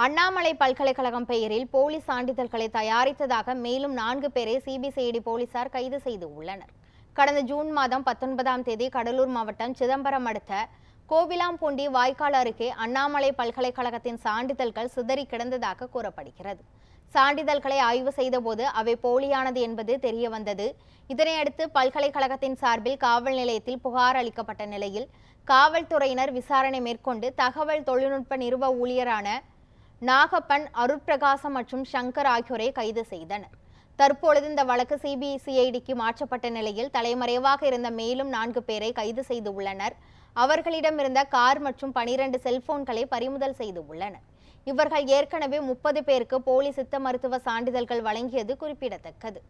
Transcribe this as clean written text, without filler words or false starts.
அண்ணாமலை பல்கலைக்கழகம் பெயரில் போலி சான்றிதழ்களை தயாரித்ததாக மேலும் 4 பேரை சிபிசிஐடி போலீசார் கைது செய்துள்ளனர். கடந்த ஜூன் மாதம் 19ஆம் தேதி கடலூர் மாவட்டம் சிதம்பரம் அடுத்த கோவிலாம்பூண்டி வாய்க்கால் அருகே அண்ணாமலை பல்கலைக்கழகத்தின் சான்றிதழ்கள் சிதறி கிடந்ததாக கூறப்படுகிறது. சான்றிதழ்களை ஆய்வு செய்தபோது அவை போலியானது என்பது தெரியவந்தது. இதனையடுத்து பல்கலைக்கழகத்தின் சார்பில் காவல் நிலையத்தில் புகார் அளிக்கப்பட்ட நிலையில் காவல்துறையினர் விசாரணை மேற்கொண்டு தகவல் தொழில்நுட்ப நிறுவ ஊழியரான நாகப்பன், அருட்பிரகாசம் மற்றும் சங்கர் ஆகியோரை கைது செய்தனர். தற்பொழுது இந்த வழக்கு சிபிசிஐடிக்கு மாற்றப்பட்ட நிலையில் தலைமறைவாக இருந்த மேலும் 4 பேரை கைது செய்துள்ளனர். அவர்களிடமிருந்த கார் மற்றும் 12 செல்போன்களை பறிமுதல் செய்துள்ளனர். இவர்கள் ஏற்கனவே 30 பேருக்கு போலி சித்த மருத்துவ சான்றிதழ்கள் வழங்கியது குறிப்பிடத்தக்கது.